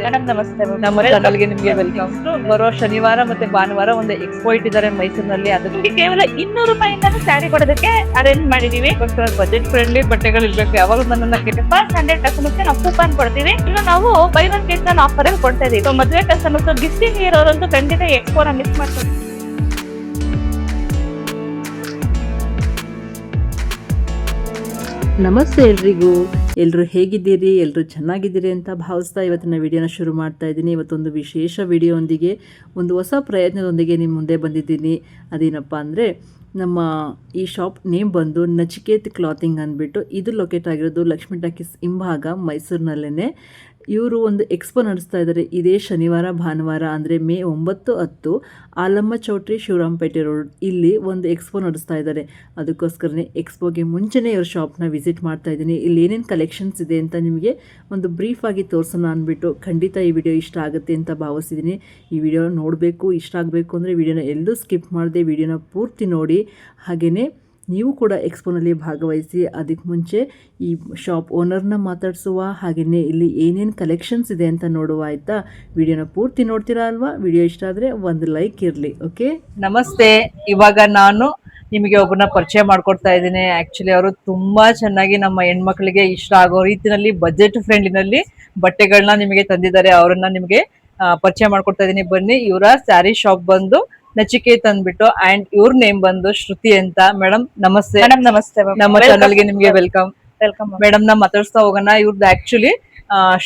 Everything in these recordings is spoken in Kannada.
ಮೇಡಮ್ ನಮಸ್ತೆ. ನಮ್ಮ ಚಾನಲ್ಗೆ ನಿಮಗೆ ವೆಲ್ಕಮ್. ಬರೋ ಶನಿವಾರ ಮತ್ತೆ ಭಾನುವಾರ ಒಂದು ಎಕ್ಸ್ಪೋ ಇಟ್ಟಿದ್ದಾರೆ ಮೈಸೂರಿನಲ್ಲಿ. ಅದಕ್ಕೆ ಕೇವಲ 200 ರೂಪಾಯಿಂದ ಸ್ಯಾರಿ ಕೊಡೋದಕ್ಕೆ ಅರೇಂಜ್ ಮಾಡಿದೀವಿ. ಬಜೆಟ್ ಫ್ರೆಂಡ್ಲಿ ಬಟ್ಟೆಗಳು ಇರ್ಬೇಕು. ಯಾವಾಗ ನನ್ನನ್ನ ಫಸ್ಟ್ 100 ಕಸ್ಟಮರ್ಸ್ಗೆ ನಾವು ಕೂಪನ್ ಕೊಡ್ತೀವಿ. ಇನ್ನು ನಾವು by one get one offer ಅಲ್ಲಿ ಕೊಡ್ತಾ ಇದೀವಿ. ಸೊ ಮದುವೆ ಕಸ್ಟಮರ್ಸ್ ಗಿಫ್ಟಿಂಗ್ ಇರೋರಂತೂ ಖಂಡಿತ ಎಕ್ಸ್ಪೋನ ಮಿಸ್ ಮಾಡ್ತಾರೆ. ನಮಸ್ತೆ ಎಲ್ರಿಗೂ. ಎಲ್ಲರೂ ಹೇಗಿದ್ದೀರಿ? ಎಲ್ಲರೂ ಚೆನ್ನಾಗಿದ್ದೀರಿ ಅಂತ ಭಾವಿಸ್ತಾ ಇವತ್ತಿನ ವಿಡಿಯೋನ ಶುರು ಮಾಡ್ತಾ ಇದ್ದೀನಿ. ಇವತ್ತೊಂದು ವಿಶೇಷ ವಿಡಿಯೋದೊಂದಿಗೆ, ಒಂದು ಹೊಸ ಪ್ರಯತ್ನದೊಂದಿಗೆ ನಿಮ್ಮ ಮುಂದೆ ಬಂದಿದ್ದೀನಿ. ಅದೇನಪ್ಪ ಅಂದರೆ, ನಮ್ಮ ಈ ಶಾಪ್ ನೇಮ್ ಬಂದು ನಚಿಕೇತ್ ಕ್ಲಾತಿಂಗ್ ಅಂದ್ಬಿಟ್ಟು. ಇದು ಲೊಕೇಟ್ ಆಗಿರೋದು ಲಕ್ಷ್ಮೀ ಟಾಕೀಸ್ ಹಿಂಭಾಗ ಮೈಸೂರಿನಲ್ಲೇ. ಇವರು ಒಂದು ಎಕ್ಸ್ಪೋ ನಡೆಸ್ತಾ ಇದ್ದಾರೆ ಇದೇ ಶನಿವಾರ ಭಾನುವಾರ, ಅಂದರೆ ಮೇ 9, 10 ಆಲಮ್ಮ ಚೌಟ್ರಿ ಶಿವರಾಂಪೇಟೆ ರೋಡ್ ಇಲ್ಲಿ ಒಂದು ಎಕ್ಸ್ಪೋ ನಡೆಸ್ತಾ ಇದ್ದಾರೆ. ಅದಕ್ಕೋಸ್ಕರನೇ ಎಕ್ಸ್ಪೋಗೆ ಮುಂಚೆನೇ ಇವ್ರ ಶಾಪ್ನ ವಿಸಿಟ್ ಮಾಡ್ತಾ ಇದ್ದೀನಿ. ಇಲ್ಲಿ ಏನೇನು ಕಲೆಕ್ಷನ್ಸ್ ಇದೆ ಅಂತ ನಿಮಗೆ ಒಂದು ಬ್ರೀಫಾಗಿ ತೋರಿಸೋಣ ಅಂದ್ಬಿಟ್ಟು. ಖಂಡಿತ ಈ ವಿಡಿಯೋ ಇಷ್ಟ ಆಗುತ್ತೆ ಅಂತ ಭಾವಿಸಿದ್ದೀನಿ. ಈ ವಿಡಿಯೋ ನೋಡಬೇಕು, ಇಷ್ಟ ಆಗಬೇಕು ಅಂದರೆ ವಿಡಿಯೋನ ಎಲ್ಲೂ ಸ್ಕಿಪ್ ಮಾಡದೆ ವಿಡಿಯೋನ ಪೂರ್ತಿ ನೋಡಿ. ಹಾಗೆಯೇ ನೀವು ಕೂಡ ಎಕ್ಸ್ಪೋನಲ್ಲಿ ಭಾಗವಹಿಸಿ. ಅದಕ್ಕೆ ಮುಂಚೆ ಈ ಶಾಪ್ ಓನರ್ನ ಮಾತಾಡಿಸುವ, ಹಾಗೆಯೇ ಇಲ್ಲಿ ಏನೇನು ಕಲೆಕ್ಷನ್ಸ್ ಇದೆ ಅಂತ ನೋಡುವ. ಆಯಿತಾ? ವಿಡಿಯೋನ ಪೂರ್ತಿ ನೋಡ್ತೀರಾ ಅಲ್ವಾ? ವಿಡಿಯೋ ಇಷ್ಟ ಆದರೆ ಒಂದು ಲೈಕ್ ಇರಲಿ. ಓಕೆ, ನಮಸ್ತೆ. ಇವಾಗ ನಾನು ನಿಮಗೆ ಒಬ್ಬರನ್ನ ಪರಿಚಯ ಮಾಡ್ಕೊಡ್ತಾ ಇದ್ದೀನಿ. ಆ್ಯಕ್ಚುಲಿ ಅವರು ತುಂಬ ಚೆನ್ನಾಗಿ ನಮ್ಮ ಹೆಣ್ಮಕ್ಳಿಗೆ ಇಷ್ಟ ಆಗೋ ರೀತಿಯಲ್ಲಿ ಬಜೆಟ್ ಫ್ರೆಂಡ್ಲಿನಲ್ಲಿ ಬಟ್ಟೆಗಳನ್ನ ನಿಮಗೆ ತಂದಿದ್ದಾರೆ. ಅವರನ್ನ ನಿಮಗೆ ಪರಿಚಯ ಮಾಡ್ಕೊಡ್ತಾ ಇದ್ದೀನಿ. ಬನ್ನಿ. ಇವರ ಸ್ಯಾರಿ ಶಾಪ್ ಬಂದು ನಚಿಕೇತ್ ಅಂದ್ಬಿಟ್ಟು, ಅಂಡ್ ಇವ್ರ ನೇಮ್ ಬಂದು ಶ್ರುತಿ ಅಂತ. ಮೇಡಮ್ ನಮಸ್ತೆ. ಮೇಡಮ್ ನಮಸ್ತೆ. ನಮ್ಮ ಚಾನಲ್ಗೆ ನಿಮ್ಗೆ ವೆಲ್ಕಮ್. ಮೇಡಮ್ ನ ಮಾತಾಡ್ಸ್ತಾ ಹೋಗೋಣ. ಇವ್ರದ್ದು ಆಕ್ಚುಲಿ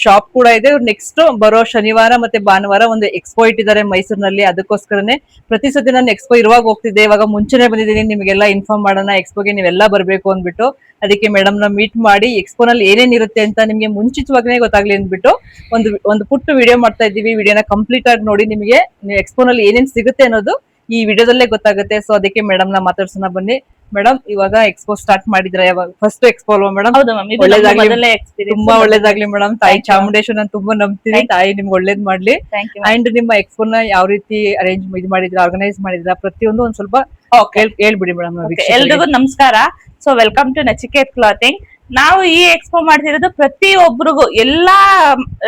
ಶಾಪ್ ಕೂಡ ಇದೆ. ಇವ್ರು ನೆಕ್ಸ್ಟ್ ಬರೋ ಶನಿವಾರ ಮತ್ತೆ ಭಾನುವಾರ ಒಂದು ಎಕ್ಸ್ಪೋ ಇಟ್ಟಿದ್ದಾರೆ ಮೈಸೂರಿನಲ್ಲಿ. ಅದಕ್ಕೋಸ್ಕರನೇ ಪ್ರತಿ ಸತಿ ನಾನು ಎಕ್ಸ್ಪೋ ಇರುವಾಗ ಹೋಗ್ತಿದ್ದೆ. ಇವಾಗ ಮುಂಚೆನೆ ಬಂದಿದ್ದೀನಿ ನಿಮ್ಗೆಲ್ಲ ಇನ್ಫಾರ್ಮ್ ಮಾಡೋಣ, ಎಕ್ಸ್ಪೋಗೆ ನೀವೆಲ್ಲ ಬರಬೇಕು ಅಂದ್ಬಿಟ್ಟು. ಅದಕ್ಕೆ ಮೇಡಮ್ ನ ಮೀಟ್ ಮಾಡಿ ಎಕ್ಸ್ಪೋನಲ್ಲಿ ಏನೇನಿರುತ್ತೆ ಅಂತ ನಿಮ್ಗೆ ಮುಂಚಿತವಾಗನೇ ಗೊತ್ತಾಗ್ಲಿ ಅಂದ್ಬಿಟ್ಟು ಒಂದು ಪುಟ್ಟ ವಿಡಿಯೋ ಮಾಡ್ತಾ ಇದ್ದೀವಿ. ವಿಡಿಯೋನ ಕಂಪ್ಲೀಟ್ ಆಗಿ ನೋಡಿ. ನಿಮಗೆ ಎಕ್ಸ್ಪೋನಲ್ಲಿ ಏನೇನ್ ಸಿಗುತ್ತೆ ಅನ್ನೋದು ಈ ವಿಡಿಯೋದಲ್ಲೇ ಗೊತ್ತಾಗುತ್ತೆ. ಸೊ ಅದಕ್ಕೆ ಮೇಡಮ್ ನ ಮಾತಾಡ್ಸೋಣ. ಬನ್ನಿ ಮೇಡಮ್. ಇವಾಗ ಎಕ್ಸ್ಪೋ ಸ್ಟಾರ್ಟ್ ಮಾಡಿದ್ರೆ ಯಾವಾಗ? ಫಸ್ಟ್ ಎಕ್ಸ್ಪೋ ಅಲ್ವಾ ಮೇಡಮ್? ತುಂಬಾ ಒಳ್ಳೇದಾಗ್ಲಿ ಮೇಡಮ್. ತಾಯಿ ಚಾಮುಂಡೇಶ್ವರಿ ನಾನು ತುಂಬಾ ನಂಬ್ತೀನಿ. ತಾಯಿ ನಿಮ್ಗೆ ಒಳ್ಳೇದ್ ಮಾಡ್ಲಿ. ಅಂಡ್ ನಿಮ್ಮ ಎಕ್ಸ್ಪೋನ ಯಾವ ರೀತಿ ಅರೇಂಜ್ ಮಾಡಿದ್ರ, ಆರ್ಗನೈಸ್ ಮಾಡಿದ್ರ, ಪ್ರತಿಯೊಂದು ಒಂದ್ ಸ್ವಲ್ಪ ಹೇಳ್ಬಿಡಿ ಮೇಡಮ್. ಎಲ್ರಿಗೂ ನಮಸ್ಕಾರ. So welcome to Nachiket clothing. ನಾವು ಈ ಎಕ್ಸ್ಪೋ ಮಾಡ್ತಿರೋದು ಪ್ರತಿಯೊಬ್ಬರಿಗೂ, ಎಲ್ಲಾ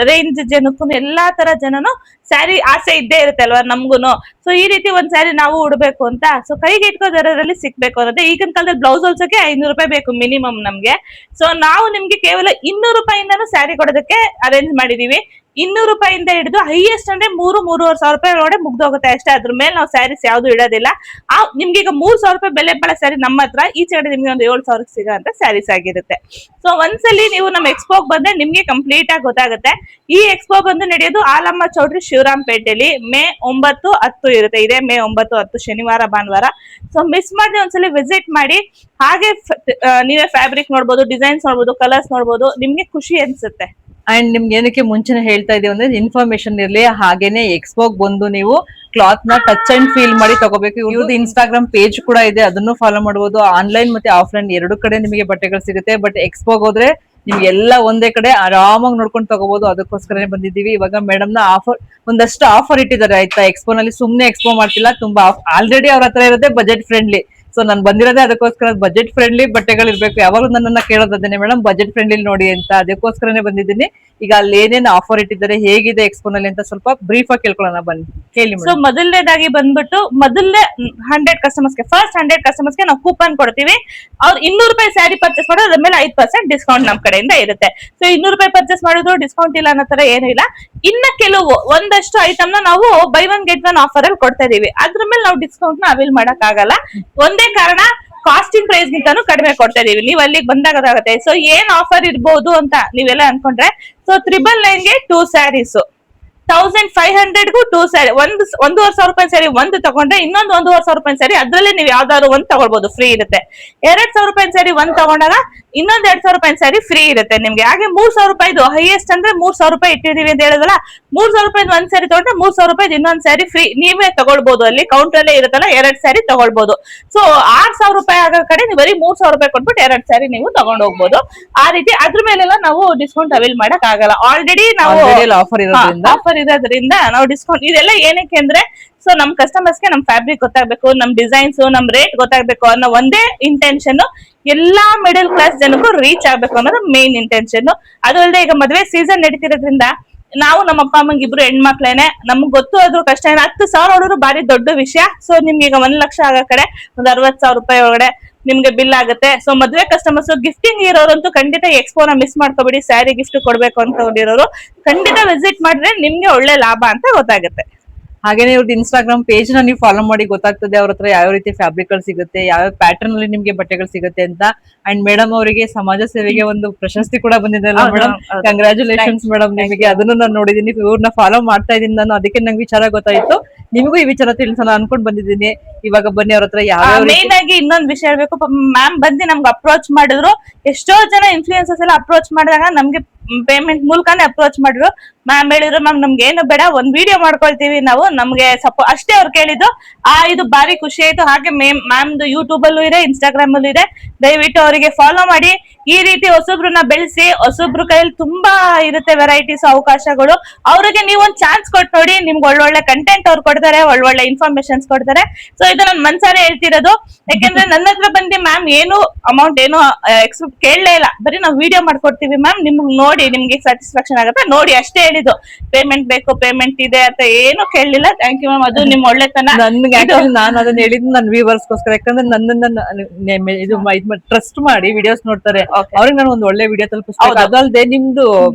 ರೇಂಜ್ ಜನಕ್ಕೂ, ಎಲ್ಲಾ ತರ ಜನನು ಸ್ಯಾರಿ ಆಸೆ ಇದ್ದೇ ಇರುತ್ತೆ ಅಲ್ವಾ ನಮ್ಗುನು. ಸೊ ಈ ರೀತಿ ಒಂದ್ ಸ್ಯಾರಿ ನಾವು ಉಡ್ಬೇಕು ಅಂತ, ಸೊ ಕೈಗೆ ಇಟ್ಕೋ ದರದಲ್ಲಿ ಸಿಕ್ಬೇಕು ಅನ್ನೋದೇ. ಈಗಿನ ಕಾಲದಲ್ಲಿ ಬ್ಲೌಸ್ ಹೊಲ್ಸಕ್ಕೆ 500 ರೂಪಾಯಿ ಬೇಕು ಮಿನಿಮಮ್ ನಮ್ಗೆ. ಸೊ ನಾವು ನಿಮ್ಗೆ ಕೇವಲ 200 ರೂಪಾಯಿಂದಾನು ಸ್ಯಾರಿ ಕೊಡೋದಕ್ಕೆ ಅರೇಂಜ್ ಮಾಡಿದೀವಿ. 200 ರೂಪಾಯಿಂದ ಹಿಡಿದು ಹೈಯೆಸ್ಟ್ ಅಂದ್ರೆ 3-3.5 ರೂಪಾಯಿ ಒಳಗಡೆ ಮುಗ್ದೋಗುತ್ತೆ ಅಷ್ಟೇ. ಅದ್ರ ಮೇಲೆ ನಾವು ಸ್ಯಾರೀಸ್ ಯಾವ್ದು ಇಡೋದಿಲ್ಲ. ನಿಮ್ಗೆ ಈಗ 3,000 ರೂಪಾಯಿ ಬೆಲೆ ಬಾಳ ಸ್ಯಾರಿ ನಮ್ಮ ಹತ್ರ ಈಚೆ ಕಡೆ ನಿಮ್ಗೆ ಒಂದು 7,000 ಸಿಗೋ ಅಂತ ಸ್ಯಾರೀಸ್ ಆಗಿರುತ್ತೆ. ಸೊ ಒಂದ್ಸಲಿ ನೀವು ನಮ್ಮ ಎಕ್ಸ್ಪೋಗ್ ಬಂದ್ರೆ ನಿಮ್ಗೆ ಕಂಪ್ಲೀಟ್ ಆಗಿ ಗೊತ್ತಾಗುತ್ತೆ. ಈ ಎಕ್ಸ್ಪೋ ಬಂದು ನಡೆಯೋದು ಆಲಮ್ಮ ಚೌಟ್ರಿ ಶಿವರಾಂಪೇಟೆಲಿ ಮೇ 9, 10 ಇರುತ್ತೆ. ಇದೇ ಮೇ 9, 10 ಶನಿವಾರ ಭಾನುವಾರ. ಸೊ ಮಿಸ್ ಮಾಡದೆ ಒಂದ್ಸಲಿ ವಿಸಿಟ್ ಮಾಡಿ. ಹಾಗೆ ನೀವೇ ಫ್ಯಾಬ್ರಿಕ್ ನೋಡ್ಬೋದು, ಡಿಸೈನ್ಸ್ ನೋಡ್ಬೋದು, ಕಲರ್ಸ್ ನೋಡ್ಬೋದು. ನಿಮ್ಗೆ ಖುಷಿ ಅನ್ಸುತ್ತೆ. ಅಂಡ್ ನಿಮ್ಗೆ ಏನಕ್ಕೆ ಮುಂಚೆನೆ ಹೇಳ್ತಾ ಇದೀವಿ ಅಂದ್ರೆ ಇನ್ಫಾರ್ಮೇಶನ್ ಇರ್ಲಿ. ಹಾಗೇನೆ ಎಕ್ಸ್ಪೋಗ್ ಬಂದು ನೀವು ಕ್ಲಾತ್ ನ ಟಚ್ ಅಂಡ್ ಫೀಲ್ ಮಾಡಿ ತಗೋಬೇಕು. ಇವ್ರದ್ದು ಇನ್ಸ್ಟಾಗ್ರಾಮ್ ಪೇಜ್ ಕೂಡ ಇದೆ, ಅದನ್ನು ಫಾಲೋ ಮಾಡಬಹುದು. ಆನ್ಲೈನ್ ಮತ್ತೆ ಆಫ್ಲೈನ್ ಎರಡು ಕಡೆ ನಿಮಗೆ ಬಟ್ಟೆಗಳು ಸಿಗುತ್ತೆ. ಬಟ್ ಎಕ್ಸ್ಪೋಗ್ ಹೋದ್ರೆ ನಿಮ್ಗೆಲ್ಲ ಒಂದೇ ಕಡೆ ಆರಾಮಾಗಿ ನೋಡ್ಕೊಂಡು ತಗೋಬಹುದು. ಅದಕ್ಕೋಸ್ಕರನೇ ಬಂದಿದ್ದೀವಿ. ಇವಾಗ ಮೇಡಮ್ ನ ಒಂದಷ್ಟು ಆಫರ್ ಇಟ್ಟಿದ್ದಾರೆ. ಆಯ್ತಾ? ಎಕ್ಸ್ಪೋ ನಲ್ಲಿ ಸುಮ್ನೆ ಎಕ್ಸ್ಪೋ ಮಾಡ್ತಿಲ್ಲ, ತುಂಬಾ ಆಲ್ರೆಡಿ ಅವ್ರ ಹತ್ರ ಇರುತ್ತೆ ಬಜೆಟ್ ಫ್ರೆಂಡ್ಲಿ. ಸೊ ನಾನು ಬಂದಿರೋದೇ ಅದಕ್ಕೋಸ್ಕರ. ಬಜೆಟ್ ಫ್ರೆಂಡ್ಲಿ ಬಟ್ಟೆಗಳು ಇರ್ಬೇಕು. ಯಾವಾಗಲೂ ನನ್ನನ್ನ ಕೇಳೋದನ್ನೇ ಮೇಡಮ್ ಬಜೆಟ್ ಫ್ರೆಂಡ್ಲಿ ನೋಡಿ ಅಂತ. ಅದಕ್ಕೋಸ್ಕರನೇ ಬಂದಿದ್ದೀನಿ. ಈಗ ಅಲ್ಲಿ ಏನೇನು ಆಫರ್ ಇಟ್ಟಿದ್ದಾರೆ, ಹೇಗಿದೆ ಎಕ್ಸ್ಪೋನಲ್ಲಿ ಅಂತ ಸ್ವಲ್ಪ ಬ್ರೀಫ್ ಆಗಿ ಕೇಳ್ಕೊಳ್ಳೋಣ. ಬನ್ನಿ ಹೇಳಿ. ಸೊ ಮೊದಲನೇದಾಗಿ ಬಂದ್ಬಿಟ್ಟು ಮೊದಲನೇ 100 ಕಸ್ಟಮರ್ಸ್ಗೆ, ಫಸ್ಟ್ 100 ಕಸ್ಟಮರ್ಸ್ಗೆ ನಾವು ಕೂಪನ್ ಕೊಡ್ತೀವಿ. ಅವ್ರು 200 ರೂಪಾಯಿ ಸ್ಯಾರಿ ಪರ್ಚೇಸ್ ಮಾಡೋದು, ಅದ್ರ ಮೇಲೆ 5% ಡಿಸ್ಕೌಂಟ್ ನಮ್ ಕಡೆಯಿಂದ ಇರುತ್ತೆ. ಸೊ 200 ರೂಪಾಯಿ ಪರ್ಚೇಸ್ ಮಾಡಿದ್ರು ಡಿಸ್ಕೌಂಟ್ ಇಲ್ಲ ಅನ್ನೋ ತರ ಏನೂ ಇಲ್ಲ. ಇನ್ನ ಕೆಲವು ಒಂದಷ್ಟು ಐಟಮ್ ನ ನಾವು by one get one offer ಅಲ್ಲಿ ಕೊಡ್ತಾ ಇದೀವಿ. ಅದ್ರ ಮೇಲೆ ನಾವು ಡಿಸ್ಕೌಂಟ್ ನ ಅವೈಲ್ ಮಾಡಕ್ ಆಗಲ್ಲ. ಒಂದೇ ಕಾರಣ, ಕಾಸ್ಟಿಂಗ್ ಪ್ರೈಸ್ ಗಿಂತಾನು ಕಡಿಮೆ ಕೊಡ್ತಾ ಇದೀವಿ. ನೀವು ಅಲ್ಲಿಗೆ ಬಂದಾಗ ಗೊತ್ತಾಗುತ್ತೆ. ಸೊ ಏನ್ ಆಫರ್ ಇರ್ಬೋದು ಅಂತ ನೀವೆಲ್ಲ ಅನ್ಕೊಂಡ್ರೆ, ಸೊ 999ಗೆ 2 ಸ್ಯಾರೀಸ್, 1500ಗೂ 2 ಸ್ಯಾರಿ, 1,500 ರೂಪಾಯಿ ಸ್ಯಾರಿ ಒಂದು ತಗೊಂಡ್ರೆ ಇನ್ನೊಂದು 1,500 ರೂಪಾಯಿ ಸ್ಯಾರಿ ಅದ್ರಲ್ಲಿ ನೀವು ಯಾವ್ದಾದ್ರು ಒಂದು ತಗೊಳ್ಬಹುದು, ಫ್ರೀ ಇರುತ್ತೆ. 2,000 ರೂಪಾಯಿ ಸ್ಯಾರಿ ಒಂದ್ ತಗೊಂಡಾಗ ಇನ್ನೊಂದ್ 2,000 ರೂಪಾಯಿ ಸ್ಯಾರಿ ಫ್ರೀ ಇರುತ್ತೆ ನಿಮ್ಗೆ. ಹಾಗೆ 3,000 ರೂಪಾಯಿದು ಹೈಯೆಸ್ಟ್ ಅಂದ್ರೆ 3,000 ರೂಪಾಯಿ ಇಟ್ಟಿದೀವಿ ಅಂತ ಹೇಳಿದ್ರಲ್ಲ, 3,000 ರೂಪಾಯಿ ಒಂದ್ ಸ್ಯಾರಿ ತಗೊಂಡ್ರೆ 3,000 ರೂಪಾಯಿ ಇನ್ನೊಂದ್ ಸ್ಯಾರಿ ಫ್ರೀ ನೀವೇ ತಗೊಳ್ಬಹುದು. ಅಲ್ಲಿ ಕೌಂಟರ್ ಅಲ್ಲೇ ಇರುತ್ತಲ್ಲ, 2 ಸ್ಯಾರಿ ತಗೊಳ್ಬಹುದು. ಸೊ 6,000 ರೂಪಾಯಿ ಆಗೋ ಕಡೆ ನೀವು ಬರೀ 3,000 ರೂಪಾಯಿ ಕೊಟ್ಬಿಟ್ಟು 2 ಸ್ಯಾರಿ ನೀವು ತಗೊಂಡ್ ಹೋಗ್ಬೋದು. ಆ ರೀತಿ ಅದ್ರ ಮೇಲೆಲ್ಲ ನಾವು ಡಿಸ್ಕೌಂಟ್ ಅವೈಲ್ ಮಾಡಕ್ ಆಗಲ್ಲ. ಆಲ್ರೆಡಿ ನಾವು ಆಫರ್ ಇರೋದ್ರಿಂದ ನಾವು ಡಿಸ್ಕೌಂಟ್ ಇದೆಲ್ಲ ಏನಕ್ಕೆ ಅಂದ್ರೆ, ಸೊ ನಮ್ ಕಸ್ಟಮರ್ಸ್ಗೆ ನಮ್ ಫ್ಯಾಬ್ರಿಕ್ ಗೊತ್ತಾಗ್ಬೇಕು, ನಮ್ ಡಿಸೈನ್ಸ್, ನಮ್ ರೇಟ್ ಗೊತ್ತಾಗ್ಬೇಕು ಅನ್ನೋ ಒಂದೇ ಇಂಟೆನ್ಷನ್. ಎಲ್ಲಾ ಮಿಡಲ್ ಕ್ಲಾಸ್ ಜನಕ್ಕೂ ರೀಚ್ ಆಗ್ಬೇಕು ಅನ್ನೋದು ಮೇನ್ ಇಂಟೆನ್ಷನ್. ಅದು ಅಲ್ಲದೆ ಈಗ ಮದುವೆ ಸೀಸನ್ ನಡೀತಿರೋದ್ರಿಂದ ನಾವು ನಮ್ಮ ಅಪ್ಪ ಅಮ್ಮಂಗೆ ಇಬ್ರು ಹೆಣ್ಮಕ್ಳೇನೆ, ನಮ್ಗ್ ಗೊತ್ತು ಅದ್ರ ಕಷ್ಟ ಏನು. 10,000 ನೋಡಿದ್ರು ಬಾರಿ ದೊಡ್ಡ ವಿಷಯ. ಸೊ ನಿಮ್ಗೆ ಈಗ 1 ಲಕ್ಷ ಆಗೋ ಕಡೆ ಒಂದ್ 60,000 ರೂಪಾಯಿ ಒಳಗಡೆ ನಿಮ್ಗೆ ಬಿಲ್ ಆಗುತ್ತೆ. ಸೊ ಮದ್ವೆ ಕಸ್ಟಮರ್ಸ್, ಗಿಫ್ಟಿಂಗ್ ಇರೋರಂತೂ ಖಂಡಿತ ಎಕ್ಸ್ಪೋನ ಮಿಸ್ ಮಾಡ್ಕೋಬೇಡಿ. ಸ್ಯಾರಿ ಗಿಫ್ಟ್ ಕೊಡ್ಬೇಕು ಅಂತ ಹೊಡಿರೋರು ಖಂಡಿತ ವಿಸಿಟ್ ಮಾಡಿದ್ರೆ ನಿಮ್ಗೆ ಒಳ್ಳೆ ಲಾಭ ಅಂತ ಗೊತ್ತಾಗುತ್ತೆ. ಹಾಗೇನೆ ಇವ್ರದ್ದು ಇನ್ಸ್ಟಾಗ್ರಾಮ್ ಪೇಜ್ ನ ನೀವು ಫಾಲೋ ಮಾಡಿ, ಗೊತ್ತಾಗ್ತದೆ ಅವ್ರ ಹತ್ರ ಯಾವ ರೀತಿ ಫ್ಯಾಬ್ರಿಕ್ ಗಳು ಸಿಗುತ್ತೆ, ಯಾವ ಪ್ಯಾಟರ್ನ್ ಅಲ್ಲಿ ನಿಮ್ಗೆ ಬಟ್ಟೆಗಳು ಸಿಗುತ್ತೆ ಅಂತ. ಅಂಡ್ ಮೇಡಮ್ ಅವರಿಗೆ ಸಮಾಜ ಸೇವೆಗೆ ಒಂದು ಪ್ರಶಸ್ತಿ ಕೂಡ ಬಂದಿದೆ ಅಲ್ಲ ಮೇಡಮ್? ಕಂಗ್ರಾಚುಲೇಷನ್ಸ್ ಮೇಡಮ್ ನಿಮಗೆ. ಅದನ್ನು ನಾನು ನೋಡಿದೀನಿ, ಇವ್ರನ್ನ ಫಾಲೋ ಮಾಡ್ತಾ ಇದೀನಿ ನಾನು, ಅದಕ್ಕೆ ನಂಗೆ ವಿಚಾರ ಗೊತ್ತಾಯ್ತು. ನಿಮಗೂ ಈ ವಿಚಾರ ತಿಳಿಸೋಣ ಅನ್ಕೊಂಡ್ ಬಂದಿದ್ದೀನಿ. ಇವಾಗ ಬನ್ನಿ ಅವ್ರ ಹತ್ರ ಯಾವ ಮೇನ್ ಆಗಿ ಇನ್ನೊಂದ್ ವಿಷಯ ಹೇಳ್ಬೇಕು. ಮ್ಯಾಮ್ ಬಂದು ನಮ್ಗೆ ಅಪ್ರೋಚ್ ಮಾಡಿದ್ರು. ಎಷ್ಟೋ ಜನ ಇನ್ಫ್ಲೂಯೆನ್ಸರ್ಸ್ ಎಲ್ಲ ಅಪ್ರೋಚ್ ಮಾಡಿದಾಗ ನಮ್ಗೆ ಪೇಮೆಂಟ್ ಮೂಲಕನೇ ಅಪ್ರೋಚ್ ಮಾಡಿದ್ರು. ಮ್ಯಾಮ್ ಹೇಳಿದ್ರು, ಮ್ಯಾಮ್ ನಮ್ಗೆ ಏನು ಬೇಡ, ಒಂದ್ ವಿಡಿಯೋ ಮಾಡ್ಕೊಳ್ತೀವಿ ನಾವು, ನಮ್ಗೆ ಅಷ್ಟೇ ಅವ್ರು ಕೇಳಿದ್ದು. ಇದು ಬಾರಿ ಖುಷಿ ಆಯ್ತು. ಹಾಗೆ ಮ್ಯಾಮ್ದು ಯೂಟ್ಯೂಬ್ ಅಲ್ಲೂ ಇದೆ, ಇನ್ಸ್ಟಾಗ್ರಾಮ್ ಅಲ್ಲೂ ಇದೆ. ದಯವಿಟ್ಟು ಅವರಿಗೆ ಫಾಲೋ ಮಾಡಿ. ಈ ರೀತಿ ಹೊಸೊಬ್ರನ್ನ ಬೆಳೆಸಿ, ಹೊಸೊಬ್ರು ಕೈಯಲ್ಲಿ ತುಂಬಾ ಇರುತ್ತೆ ವೆರೈಟೀಸ್, ಅವಕಾಶಗಳು. ಅವ್ರಿಗೆ ನೀವು ಒಂದ್ ಚಾನ್ಸ್ ಕೊಟ್ಟು ನೋಡಿ, ನಿಮ್ಗೆ ಒಳ್ಳೊಳ್ಳೆ ಕಂಟೆಂಟ್ ಅವ್ರು ಕೊಡ್ತಾರೆ, ಒಳ್ಳೊಳ್ಳೆ ಇನ್ಫಾರ್ಮೇಶನ್ಸ್ ಕೊಡ್ತಾರೆ. ಸೊ ಇದು ನಾನು ಮನ್ಸಾರೆ ಹೇಳ್ತಿರೋದು. ಯಾಕೆಂದ್ರೆ ನನ್ನ ಹತ್ರ ಬಂದು ಮ್ಯಾಮ್ ಏನು ಅಮೌಂಟ್ ಏನು ಎಕ್ಸ್ಪೆಕ್ಟ್ ಕೇಳಲೇ ಇಲ್ಲ, ಬರೀ ನಾವು ವಿಡಿಯೋ ಮಾಡ್ಕೊಡ್ತೀವಿ ಮ್ಯಾಮ್, ನಿಮ್ಗೆ ನೋಡಿ ನಿಮ್ಗೆ ಸ್ಯಾಟಿಸ್ಫ್ಯಾಕ್ಷನ್ ಆಗುತ್ತೆ ನೋಡಿ ಅಷ್ಟೇ ಹೇಳಿದ್ದು. ಪೇಮೆಂಟ್ ಬೇಕು, ಪೇಮೆಂಟ್ ಇದೆ ಅಂತ ಏನು ಕೇಳಲಿಲ್ಲ. ಥ್ಯಾಂಕ್ ಯು ಮ್ಯಾಮ್, ಅದು ನಿಮ್ ಒಳ್ಳೆತನ. ನನ್ಗೆ ಆಕ್ಚುಲಿ ನಾನು ಅದನ್ನ ಹೇಳಿದ್ದು ನನ್ನ ವ್ಯೂವರ್ಸ್ಗೋಸ್ಕರ. ಯಾಕಂದ್ರೆ ನನ್ನನ್ನ ಇದು ಟ್ರಸ್ಟ್ ಮಾಡಿ ವಿಡಿಯೋಸ್ ನೋಡ್ತಾರೆ, ಅವ್ರಿಗೆ ನಾನು ಒಂದು ಒಳ್ಳೆ ವಿಡಿಯೋ ತಲುಪಿಸ್ಬೇಕು. ಅದಲ್ಲದೆ ನಿಮ್ದು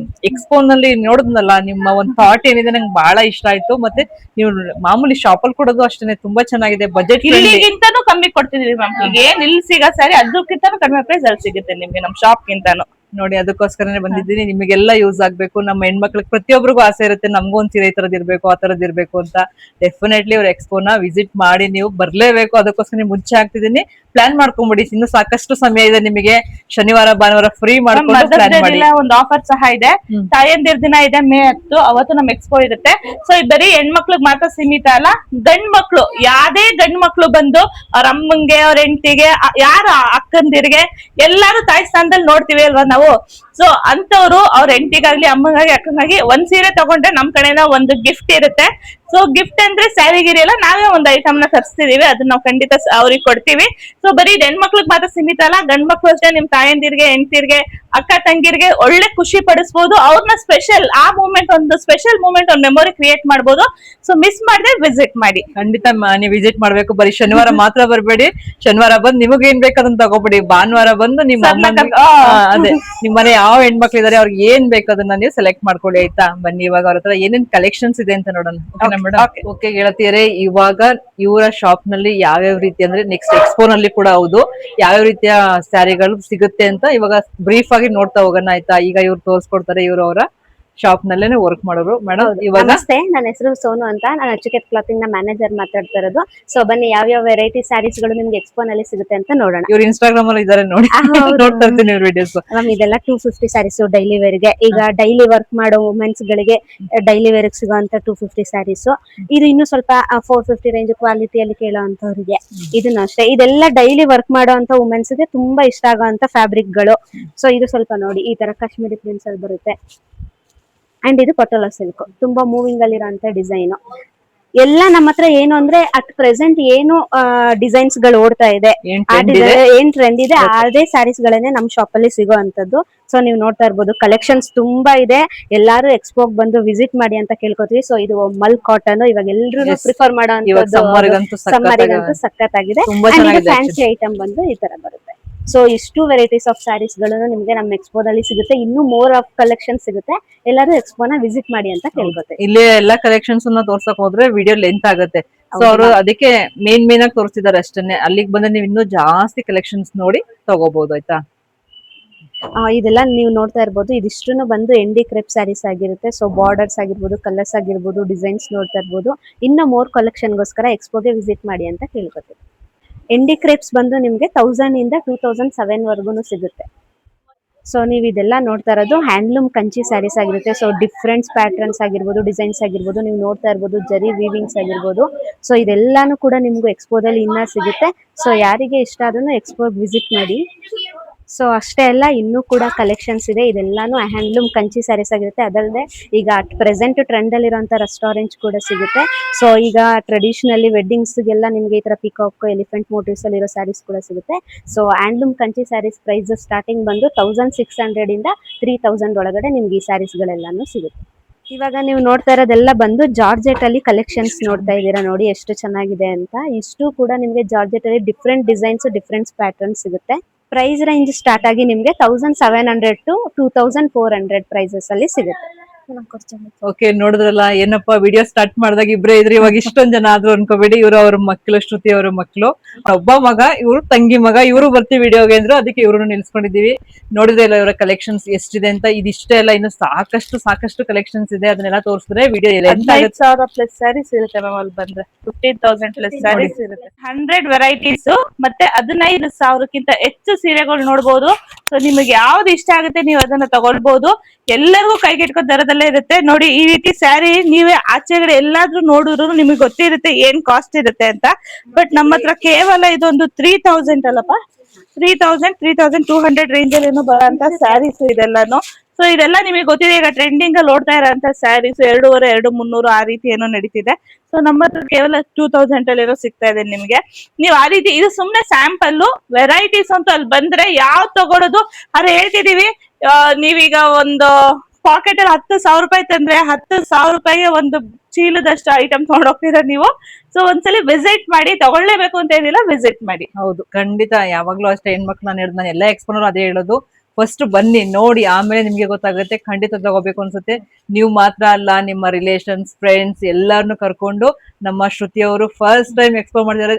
ಎಕ್ಸ್ಪೋ ನಲ್ಲಿ ನೋಡಿದ್ನಲ್ಲ, ನಿಮ್ಮ ಒಂದು ಥಾಟ್ ಏನಿದೆ ನಂಗೆ ಬಹಳ ಇಷ್ಟ ಆಯ್ತು. ಮತ್ತೆ ನೀವು ಮಾಮೂಲಿ ಶಾಪ್ ಅಲ್ಲಿ ಕೊಡೋದು ಅಷ್ಟೇನೆ ತುಂಬಾ ಚೆನ್ನಾಗಿದೆ. ಬಜೆಟ್ ಇಲ್ಲಿಗಿಂತಾನು ಕಮ್ಮಿ ಕೊಡ್ತಿದೀವಿ ಮ್ಯಾಮ್. ಈಗ ಏನ್ ಇಲ್ಲಿ ಸಿಗ ಸರಿ ಅದಕ್ಕಿಂತಾನು ಕಡಿಮೆ ಪ್ರೈಸ್ ಅಲ್ಲಿ ಸಿಗುತ್ತೆ ನಿಮ್ಗೆ ನಮ್ ಶಾಪ್ ಗಿಂತಾನು. ನೋಡಿ, ಅದಕ್ಕೋಸ್ಕರನೇ ಬಂದಿದ್ದೀನಿ. ನಿಮಗೆಲ್ಲ ಯೂಸ್ ಆಗ್ಬೇಕು. ನಮ್ಮ ಹೆಣ್ಮಕ್ಳಿಗೆ ಪ್ರತಿಯೊಬ್ಬರಿಗೂ ಆಸೆ ಇರುತ್ತೆ, ನಮಗೂ ಒಂದ್ ಸೀರೆ ಈ ತರದ್ ಇರ್ಬೇಕು, ಆ ತರದ್ ಇರ್ಬೇಕು ಅಂತ. ಡೆಫಿನೆಟ್ಲಿ ಅವ್ರ ಎಕ್ಸ್ಪೋನ ವಿಸಿಟ್ ಮಾಡಿ, ನೀವು ಬರ್ಲೇಬೇಕು. ಅದಕ್ಕೋಸ್ಕರ ಮುಂಚೆ ಆಗ್ತಿದ್ದೀನಿ, ಪ್ಲಾನ್ ಮಾಡ್ಕೊಂಬಿಡಿ. ಇನ್ನು ಸಾಕಷ್ಟು ಸಮಯ ಇದೆ ನಿಮಗೆ. ಶನಿವಾರ ಭಾನುವಾರ ಫ್ರೀ ಮಾಡ್ಕೊಂಡು ಪ್ಲಾನ್ ಮಾಡಿ. ಒಂದು ಆಫರ್ ಸಹ ಇದೆ. ತಾಯಂದಿರ್ ದಿನ ಇದೆ May 10, ಅವತ್ತು ನಮ್ ಎಕ್ಸ್ಪೋ ಇರುತ್ತೆ. ಸೊ ಇದು ಬರೀ ಹೆಣ್ಮಕ್ಳಿಗೆ ಮಾತ್ರ ಸೀಮಿತ ಅಲ್ಲ, ಗಂಡ್ ಮಕ್ಳು ಯಾವ್ದೇ ಗಂಡ್ ಮಕ್ಳು ಬಂದು ಅವ್ರ ಅಮ್ಮಂಗೆ, ಅವ್ರ ಹೆಂಡತಿಗೆ, ಯಾರ ಅಕ್ಕಂದಿರ್ಗೆ ಎಲ್ಲಾರು ತಾಯಿ ಸ್ಥಾನದಲ್ಲಿ ನೋಡ್ತೀವಿ ಅಲ್ವಾ ನಾವು. ಸೊ ಅಂತವ್ರು ಅವ್ರ ಹೆಂಡತಿಗಾಗ್ಲಿ, ಅಮ್ಮಗಾಗಿ, ಅಕ್ಕಂಗಾಗಿ ಒಂದ್ ಸೀರೆ ತಗೊಂಡ್ರೆ ನಮ್ ಕಡೆಯಿಂದ ಒಂದು ಗಿಫ್ಟ್ ಇರುತ್ತೆ. ಸೊ ಗಿಫ್ಟ್ ಅಂದ್ರೆ ಸ್ಯಾರಿ ಗಿರಿ ಎಲ್ಲ ನಾವೇ ಒಂದು ಐಟಮ್ ನ ತರಿಸ್ತಿದೀವಿ, ಅದನ್ನ ನಾವು ಖಂಡಿತ ಅವ್ರಿಗೆ ಕೊಡ್ತೀವಿ. ಸೊ ಬರೀ ಹೆಣ್ಮಕ್ಳಿಗೆ ಮಾತ್ರ ಸೀಮಿತ ಅಲ್ಲ, ಗಂಡ್ ಮಕ್ಳು ಅಷ್ಟೇ ನಿಮ್ ತಾಯಂದಿರ್ಗೆ, ಹೆಂಡತಿರ್ಗೆ, ಅಕ್ಕ ತಂಗಿರ್ಗೆ ಒಳ್ಳೆ ಖುಷಿ ಪಡಿಸಬಹುದು. ಅವ್ರನ್ನ ಸ್ಪೆಷಲ್ ಆ ಮೂಮೆಂಟ್, ಒಂದು ಸ್ಪೆಷಲ್ ಮೂಮೆಂಟ್, ಒಂದು ಮೆಮೊರಿ ಕ್ರಿಯೇಟ್ ಮಾಡಬಹುದು. ಸೊ ಮಿಸ್ ಮಾಡದೆ ವಿಸಿಟ್ ಮಾಡಿ. ಖಂಡಿತ ನೀವು ವಿಸಿಟ್ ಮಾಡ್ಬೇಕು. ಬರೀ ಶನಿವಾರ ಮಾತ್ರ ಬರ್ಬೇಡಿ. ಶನಿವಾರ ಬಂದು ನಿಮಗೆ ಏನ್ ಬೇಕು ಅದನ್ನ ತಗೋಬಿಡಿ. ಭಾನುವಾರ ಬಂದು ನಿಮ್ಮ ಅದೇ ನಿಮ್ಮ ಮನೆ ಯಾವ ಹೆಣ್ಮಕ್ಳು ಇದಾರೆ ಅವ್ರಿಗೆ ಏನ್ ಬೇಕು ಅದನ್ನ ನೀವು ಸೆಲೆಕ್ಟ್ ಮಾಡ್ಕೊಳ್ಳಿ, ಆಯ್ತಾ? ಬನ್ನಿ ಇವಾಗ ಅವ್ರ ಹತ್ರ ಏನೇನ್ ಕಲೆಕ್ಷನ್ಸ್ ಇದೆ ಅಂತ ನೋಡೋಣ. ಓಕೆ ಗೆಳತಿಯರೇ, ಇವಾಗ ಇವರ ಶಾಪ್ ನಲ್ಲಿ ಯಾವ್ಯಾವ ರೀತಿ ಅಂದ್ರೆ ನೆಕ್ಸ್ಟ್ ಎಕ್ಸ್ಪೋ ನಲ್ಲಿ ಕೂಡ ಹೌದು, ಯಾವ್ಯಾವ ರೀತಿಯ ಸ್ಯಾರಿಗಳು ಸಿಗುತ್ತೆ ಅಂತ ಇವಾಗ ಬ್ರೀಫ್ ಆಗಿ ನೋಡ್ತಾ ಹೋಗೋಣ, ಆಯ್ತಾ? ಈಗ ಇವ್ರು ತೋರಿಸ್ಕೊಡ್ತಾರೆ, ಇವ್ರು ಅವರ ಶಾಪ್ ನಲ್ಲೇನೆ ವರ್ಕ್ ಮಾಡೋರು. ಮೇಡಮ್ ಇವಾಗ ನಮಸ್ತೆ, ನನ್ನ ಹೆಸರು ಸೋನು ಅಂತ, ನಾನು ಅಚ್ಚುಕೇತ್ ಕ್ಲಾತಿಂಗ್ ನ ಮ್ಯಾನೇಜರ್ ಮಾತಾಡ್ತಾ ಇರೋದು. ಸೊ ಬನ್ನಿ ಯಾವ ವೆರೈಟಿ ಸ್ಯಾರೀಸ್ ಗಳು ನಿಮ್ಗೆ ಎಕ್ಸ್ಪೋ ನಲ್ಲಿ ಸಿಗುತ್ತೆ ಅಂತ ನೋಡೋಣ. ಇವ್ರು ಇನ್ಸ್ಟಾಗ್ರಾಮ್ ಅಲ್ಲಿ ಇದಾರೆ ನೋಡಿ, ನೋಡ್ತಾ ಇರ್ತೀನಿ ಇವ್ರ ವಿಡಿಯೋಸ್. ಮ್ಯಾಮ್ ಇದೆಲ್ಲ 250 ಸ್ಯಾರೀಸ್ ಡೈಲಿ ವೇರ್ ಗೆ. ಈಗ ಡೈಲಿ ವರ್ಕ್ ಮಾಡೋ ವುಮೆನ್ಸ್ ಗಳಿಗೆ ಡೈಲಿ ವೇರ್ ಸಿಗುವಂತ 250 ಸ್ಯಾರೀಸ್. ಇದು ಇನ್ನು ಸ್ವಲ್ಪ 450 ರೇಂಜ್ ಕ್ವಾಲಿಟಿಯಲ್ಲಿ ಕೇಳೋಂತವ್ರಿಗೆ ಇದನ್ನ ಅಷ್ಟೇ. ಇದೆಲ್ಲ ಡೈಲಿ ವರ್ಕ್ ಮಾಡೋಂತ ವುಮೆನ್ಸ್ ಗೆ ತುಂಬಾ ಇಷ್ಟ ಆಗೋಂತ ಫ್ಯಾಬ್ರಿಕ್ ಗಳು. ಸೊ ಇದು ಸ್ವಲ್ಪ ನೋಡಿ, ಈ ತರ ಕಾಶ್ಮೀರಿ ಪ್ರಿಂಟ್ಸ್ ಅಲ್ಲಿ ಬರುತ್ತೆ. ಅಂಡ್ ಇದು ಪಟೋಲಾ ಸಿಲ್ಕ್, ತುಂಬಾ ಮೂವಿಂಗ್ ಅಲ್ಲಿ ಇರೋಂತ ಡಿಸೈನ್. ಎಲ್ಲ ನಮ್ಮ ಹತ್ರ ಏನು ಅಂದ್ರೆ ಅಟ್ ಪ್ರೆಸೆಂಟ್ ಏನು ಡಿಸೈನ್ಸ್ ಗಳು ಓಡ್ತಾ ಇದೆ, ಏನ್ ಟ್ರೆಂಡ್ ಇದೆ, ಅದೇ ಸ್ಯಾರೀಸ್ ಗಳನ್ನೇ ನಮ್ ಶಾಪ್ ಅಲ್ಲಿ ಸಿಗೋ ಅಂತದ್ದು. ಸೊ ನೀವು ನೋಡ್ತಾ ಇರ್ಬೋದು, ಕಲೆಕ್ಷನ್ಸ್ ತುಂಬಾ ಇದೆ. ಎಲ್ಲಾರು ಎಕ್ಸ್ಪೋಗ್ ಬಂದು ವಿಸಿಟ್ ಮಾಡಿ ಅಂತ ಕೇಳ್ಕೊತೀವಿ. ಸೊ ಇದು ಮಲ್ ಕಾಟನ್ ಇವಾಗ ಎಲ್ರು ಪ್ರಿಫರ್ ಮಾಡೋ ಸಮ್ಮರಿಗಂತೂ ಸಖತ್ತಾಗಿದೆ. ಫ್ಯಾನ್ಸಿ ಐಟಮ್ ಬಂದು ಈ ತರ ಬರುತ್ತೆ. ಸೊ ಇಷ್ಟು ವೆರೈಟೀಸ್ ಆಫ್ ಸ್ಯಾರೀಸ್ ಗಳನ್ನು ನಿಮ್ಗೆ ನಮ್ಮ ಎಕ್ಸ್ಪೋದಲ್ಲಿ ಸಿಗುತ್ತೆ. ಇನ್ನು ಮೋರ್ ಆಫ್ ಕಲೆಕ್ಷನ್ ಸಿಗುತ್ತೆ. ಎಲ್ಲರೂ ಎಕ್ಸ್ಪೋನ ವಿಸಿಟ್ ಮಾಡಿ ಅಂತ ಕೇಳ್ಕೊತೆ. ಇಲ್ಲಿ ಎಲ್ಲಾ ಕಲೆಕ್ಷನ್ಸ್ ತೋರ್ಸಕ್ ಹೋದ್ರೆ ವಿಡಿಯೋ ಲೆಂತ್ ಆಗುತ್ತೆ. ಸೊ ಅವರು ಅದಕ್ಕೆ ಮೇನ್ ಆಗಿ ತೋರಿಸಿದಾರೆ ಅಷ್ಟನ್ನೇ. ಅಲ್ಲಿಗೆ ಬಂದ್ರೆ ನೀವು ಇನ್ನೂ ಜಾಸ್ತಿ ಕಲೆಕ್ಷನ್ಸ್ ನೋಡಿ ತಗೋಬಹುದು, ಆಯ್ತಾ? ಇದೆಲ್ಲ ನೀವು ನೋಡ್ತಾ ಇರ್ಬೋದು. ಇದಿಷ್ಟು ಬಂದು ಎಂಡಿ ಕ್ರೆಪ್ ಸ್ಯಾರೀಸ್ ಆಗಿರುತ್ತೆ. ಸೊ ಬಾರ್ಡರ್ಸ್ ಆಗಿರ್ಬೋದು, ಕಲರ್ಸ್ ಆಗಿರ್ಬೋದು, ಡಿಸೈನ್ಸ್ ನೋಡ್ತಾ ಇರ್ಬೋದು. ಇನ್ನು ಮೋರ್ ಕಲೆಕ್ಷನ್ಗೋಸ್ಕರ ಎಕ್ಸ್ಪೋಗೆ ವಿಸಿಟ್ ಮಾಡಿ ಅಂತ ಕೇಳ್ಕೊತೀವಿ. ಎಂಡಿ ಕ್ರೇಪ್ಸ್ ಬಂದು ನಿಮ್ಗೆ 1000 ಇಂದ 2007 ವರ್ಗು ಸಿಗುತ್ತೆ. ಸೊ ನೀವು ಇದೆಲ್ಲ ನೋಡ್ತಾ ಇರೋದು ಹ್ಯಾಂಡ್ಲೂಮ್ ಕಂಚಿ ಸ್ಯಾರೀಸ್ ಆಗಿರುತ್ತೆ. ಸೊ ಡಿಫ್ರೆಂಟ್ ಪ್ಯಾಟರ್ನ್ಸ್ ಆಗಿರ್ಬೋದು, ಡಿಸೈನ್ಸ್ ಆಗಿರ್ಬೋದು, ನೀವು ನೋಡ್ತಾ ಇರ್ಬೋದು, ಜರಿ ವೀವಿಂಗ್ಸ್ ಆಗಿರ್ಬೋದು. ಸೊ ಇದೆಲ್ಲಾನು ಕೂಡ ನಿಮ್ಗೂ ಎಕ್ಸ್ಪೋದಲ್ಲಿ ಇನ್ನ ಸಿಗುತ್ತೆ. ಸೊ ಯಾರಿಗೆ ಇಷ್ಟ ಆದ್ರೂ ಎಕ್ಸ್ಪೋಗೆ ವಿಸಿಟ್ ಮಾಡಿ. ಸೊ ಅಷ್ಟೇ ಅಲ್ಲ, ಇನ್ನೂ ಕೂಡ ಕಲೆಕ್ಷನ್ಸ್ ಇದೆ. ಇದೆಲ್ಲಾನು ಹ್ಯಾಂಡ್ಲೂಮ್ ಕಂಚಿ ಸ್ಯಾರೀಸ್ ಆಗಿರುತ್ತೆ. ಅದಲ್ಲದೆ ಈಗ ಅಟ್ ಪ್ರೆಸೆಂಟ್ ಟ್ರೆಂಡ್ ಅಲ್ಲಿರುವಂತ ರೆಸ್ಟೋರೆಂಟ್ಸ್ ಕೂಡ ಸಿಗುತ್ತೆ. ಸೊ ಈಗ ಟ್ರೆಡಿಷನಲಿ ವೆಡ್ಡಿಂಗ್ಸ್ಗೆಲ್ಲ ನಿಮ್ಗೆ ಈ ತರ ಪಿಕಾಕ್, ಎಲಿಫೆಂಟ್ ಮೋಟಿವ್ಸ್ ಅಲ್ಲಿ ಇರೋ ಸ್ಯಾರೀಸ್ ಕೂಡ ಸಿಗುತ್ತೆ. So handloom Kanchi sarees price starting ಬಂದು 1600 ಇಂದ 3000 ಒಳಗಡೆ ನಿಮ್ಗೆ ಈ ಸ್ಯಾರೀಸ್ ಗಳೆಲ್ಲಾನು ಸಿಗುತ್ತೆ. ಇವಾಗ ನೀವು ನೋಡ್ತಾ ಇರೋದೆಲ್ಲ ಬಂದು ಜಾರ್ಜೆಟ್ ಅಲ್ಲಿ ಕಲೆಕ್ಷನ್ಸ್ ನೋಡ್ತಾ ಇದ್ದೀರಾ, ನೋಡಿ ಎಷ್ಟು ಚೆನ್ನಾಗಿದೆ ಅಂತ. ಇಷ್ಟು ಕೂಡ ನಿಮ್ಗೆ ಜಾರ್ಜೆಟ್ ಅಲ್ಲಿ ಡಿಫ್ರೆಂಟ್ ಡಿಸೈನ್ಸ್, ಡಿಫ್ರೆಂಟ್ ಪ್ಯಾಟರ್ನ್ ಸಿಗುತ್ತೆ. ಪ್ರೈಸ್ ರೇಂಜ್ ಸ್ಟಾರ್ಟ್ ಆಗಿ ನಿಮ್ಗೆ 1700 to 2400 ಪ್ರೈಸಸ್ ಅಲ್ಲಿ ಸಿಗುತ್ತೆ. ಓಕೆ, ನೋಡಿದ್ರಲ್ಲ ಏನಪ್ಪಾ ವಿಡಿಯೋ ಸ್ಟಾರ್ಟ್ ಮಾಡಿದಾಗ ಇಬ್ರೇ ಇದ್ರಿ, ಇವಾಗ ಇಷ್ಟೊಂದ್ ಜನ ಆದ್ರು ಅನ್ಕೋಬೇಡಿ. ಇವರು ಅವ್ರ ಮಕ್ಕಳು, ಶ್ರುತಿ ಅವ್ರ ಮಕ್ಕಳು, ಒಬ್ಬ ಮಗ, ಇವ್ರು ತಂಗಿ ಮಗ, ಇವರು ಬರ್ತೀವಿ ವಿಡಿಯೋಗೆ ಅಂದ್ರು, ಅದಕ್ಕೆ ಇವ್ರನ್ನ ನಿಲ್ಸ್ಕೊಂಡಿದೀವಿ. ನೋಡಿದ್ರೆ ಇಲ್ಲ ಇವರ ಕಲೆಕ್ಷನ್ಸ್ ಎಷ್ಟಿದೆ ಅಂತ. ಇದಿಷ್ಟೇ ಅಲ್ಲ, ಇನ್ನು ಸಾಕಷ್ಟು ಕಲೆಕ್ಷನ್ಸ್ ಇದೆ. ಅದನ್ನೆಲ್ಲ ತೋರಿಸಿದ್ರೆ ವಿಡಿಯೋ 15,000 ಪ್ಲಸ್ ಸ್ಯಾರೀಸ್ ಇರುತ್ತೆ ಮ್ಯಾಮ್. ಅಲ್ಲಿ ಬಂದ್ರೆ 15,000 ಪ್ಲಸ್ ಸ್ಯಾರೀಸ್ ಇರುತ್ತೆ. 100 ವೆರೈಟೀಸ್ ಮತ್ತೆ 15,000ಕ್ಕಿಂತ ಹೆಚ್ಚು ಸೀರೆಗಳು ನೋಡ್ಬೋದು. ಸೊ ನಿಮಗೆ ಯಾವ್ದು ಇಷ್ಟ ಆಗುತ್ತೆ ನೀವು ಅದನ್ನ ತಗೊಳ್ಬಹುದು. ಎಲ್ಲರಿಗೂ ಕೈಗೆಟ್ಕೋ ದರದಲ್ಲೇ ಇರುತ್ತೆ. ನೋಡಿ, ಈ ರೀತಿ ಸ್ಯಾರಿ ನೀವೇ ಆಚೆಗಡೆ ಎಲ್ಲಾದ್ರೂ ನೋಡಿದ್ರು ನಿಮಗೆ ಗೊತ್ತಿರುತ್ತೆ ಏನ್ ಕಾಸ್ಟ್ ಇರುತ್ತೆ ಅಂತ. ಬಟ್ ನಮ್ಮ ಹತ್ರ ಕೇವಲ ಇದೊಂದು 3,000 ಅಲ್ಲಪ್ಪ, 3,200 ರೇಂಜ್ ಅಲ್ಲಿ ಬರೋಂತ ಸ್ಯಾರೀಸ್ ಇದೆಲ್ಲಾನು. ಸೊ ಇದೆಲ್ಲ ನಿಮಗೆ ಗೊತ್ತಿದೆ, ಈಗ ಟ್ರೆಂಡಿಂಗ್ ಅಲ್ಲಿ ಓಡ್ತಾ ಇರೋಂತ ಸ್ಯಾರೀಸ್ 2,500, 2,300 ಆ ರೀತಿ ಏನೋ ನಡೀತಿದೆ. ಸೊ ನಮ್ಮ ಹತ್ರ ಕೇವಲ 2,000 ಅಲ್ಲಿ ಏನೋ ಸಿಗ್ತಾ ಇದೆ ನಿಮ್ಗೆ. ನೀವು ಆ ರೀತಿ, ಇದು ಸುಮ್ನೆ ಸ್ಯಾಂಪಲ್. ವೆರೈಟೀಸ್ ಅಂತೂ ಅಲ್ಲಿ ಬಂದ್ರೆ ಯಾವ್ ತಗೊಳ್ಳೋದು ಅರೆ ಹೇಳ್ತಿದೀವಿ. ನೀವೀಗ ಒಂದು ಪಾಕೆಟ್ ಅಲ್ಲಿ 10,000 ರೂಪಾಯಿ ತಂದ್ರೆ 10,000 ರೂಪಾಯಿಗೆ ಒಂದು ಚೀಲದಷ್ಟು ಐಟಮ್ ತಗೊಂಡ್ ಹೋಗ್ತೀರಾ ನೀವು. ಸೊ ಒಂದ್ಸಲಿ ವಿಸಿಟ್ ಮಾಡಿ, ತಗೊಳ್ಳೇಬೇಕು ಅಂತ ಏನಿಲ್ಲ, ವಿಸಿಟ್ ಮಾಡಿ. ಹೌದು, ಖಂಡಿತ. ಯಾವಾಗ್ಲೂ ಅಷ್ಟೇ ಹೆಣ್ಮಕ್ಳು ನಾನು ಎಲ್ಲ ಎಕ್ಸ್ಪೋನರು ಅದೇ ಹೇಳೋದು, ಫಸ್ಟ್ ಬನ್ನಿ ನೋಡಿ, ಆಮೇಲೆ ನಿಮ್ಗೆ ಗೊತ್ತಾಗುತ್ತೆ. ಖಂಡಿತ ತಗೋಬೇಕು ಅನ್ಸುತ್ತೆ. ನೀವು ಮಾತ್ರ ಅಲ್ಲ, ನಿಮ್ಮ ರಿಲೇಷನ್ಸ್, ಫ್ರೆಂಡ್ಸ್ ಎಲ್ಲಾರನ್ನು ಕರ್ಕೊಂಡು ನಮ್ಮ ಶ್ರುತಿ ಅವರು ಫಸ್ಟ್ ಟೈಮ್ ಎಕ್ಸ್ಪೋ ಮಾಡಿದಾರೆ.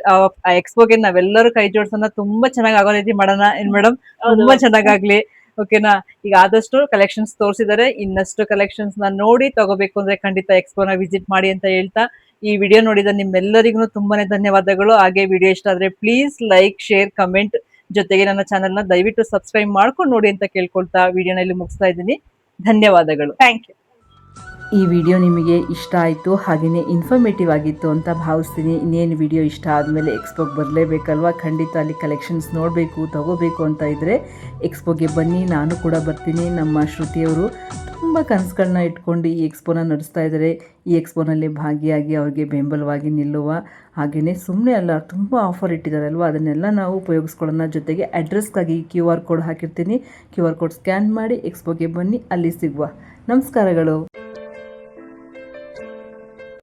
ಆ ಎಕ್ಸ್ಪೋಗೆ ನಾವೆಲ್ಲರೂ ಕೈ ಜೋಡ್ಸೋಣ, ತುಂಬಾ ಚೆನ್ನಾಗಿ ಆಗೋ ರೀತಿ ಮಾಡೋಣ. ಏನ್ ಮೇಡಮ್, ತುಂಬಾ ಚೆನ್ನಾಗಾಗ್ಲಿ. ಓಕೆನಾ? ಈಗ ಆದಷ್ಟು ಕಲೆಕ್ಷನ್ಸ್ ತೋರಿಸಿದ್ದಾರೆ, ಇನ್ನಷ್ಟು ಕಲೆಕ್ಷನ್ಸ್ ನ ನೋಡಿ ತಗೋಬೇಕು ಅಂದ್ರೆ ಖಂಡಿತ ಎಕ್ಸ್ಪೋನ ವಿಸಿಟ್ ಮಾಡಿ ಅಂತ ಹೇಳ್ತಾ, ಈ ವಿಡಿಯೋ ನೋಡಿದ ನಿಮ್ಮೆಲ್ಲರಿಗೂ ತುಂಬಾನೇ ಧನ್ಯವಾದಗಳು. ಹಾಗೆ ವಿಡಿಯೋ ಇಷ್ಟ ಆದ್ರೆ ಪ್ಲೀಸ್ ಲೈಕ್, ಶೇರ್, ಕಮೆಂಟ್, ಜೊತೆಗೆ ನನ್ನ ಚಾನೆಲ್ ನ ದಯವಿಟ್ಟು ಸಬ್ಸ್ಕ್ರೈಬ್ ಮಾಡ್ಕೊಂಡು ನೋಡಿ ಅಂತ ಕೇಳ್ಕೊಳ್ತಾ ವಿಡಿಯೋನ ಇಲ್ಲಿ ಮುಗಿಸ್ತಾ ಇದ್ದೀನಿ. ಧನ್ಯವಾದಗಳು. Thank you. ಈ ವಿಡಿಯೋ ನಿಮಗೆ ಇಷ್ಟ ಆಯಿತು, ಹಾಗೆಯೇ ಇನ್ಫಾರ್ಮೇಟಿವ್ ಆಗಿತ್ತು ಅಂತ ಭಾವಿಸ್ತೀನಿ. ಇನ್ನೇನು ವಿಡಿಯೋ ಇಷ್ಟ ಆದಮೇಲೆ ಎಕ್ಸ್ಪೋಗೆ ಬರಲೇಬೇಕಲ್ವ? ಖಂಡಿತ ಅಲ್ಲಿ ಕಲೆಕ್ಷನ್ಸ್ ನೋಡಬೇಕು, ತಗೋಬೇಕು ಅಂತ ಇದ್ದರೆ ಎಕ್ಸ್ಪೋಗೆ ಬನ್ನಿ. ನಾನು ಕೂಡ ಬರ್ತೀನಿ. ನಮ್ಮ ಶ್ರುತಿಯವರು ತುಂಬ ಕನಸುಗಳನ್ನ ಇಟ್ಕೊಂಡು ಈ ಎಕ್ಸ್ಪೋನ ನಡೆಸ್ತಾ ಇದ್ದಾರೆ. ಈ ಎಕ್ಸ್ಪೋನಲ್ಲಿ ಭಾಗಿಯಾಗಿ ಅವ್ರಿಗೆ ಬೆಂಬಲವಾಗಿ ನಿಲ್ಲುವ, ಹಾಗೆಯೇ ಸುಮ್ಮನೆ ಅಲ್ಲ, ತುಂಬ ಆಫರ್ ಇಟ್ಟಿದ್ದಾರಲ್ವ, ಅದನ್ನೆಲ್ಲ ನಾವು ಉಪಯೋಗಿಸ್ಕೊಳ್ಳೋಣ. ಜೊತೆಗೆ ಅಡ್ರೆಸ್ಗಾಗಿ QR ಕೋಡ್ ಹಾಕಿರ್ತೀನಿ. QR ಕೋಡ್ ಸ್ಕ್ಯಾನ್ ಮಾಡಿ ಎಕ್ಸ್ಪೋಗೆ ಬನ್ನಿ, ಅಲ್ಲಿ ಸಿಗುವ. ನಮಸ್ಕಾರಗಳು.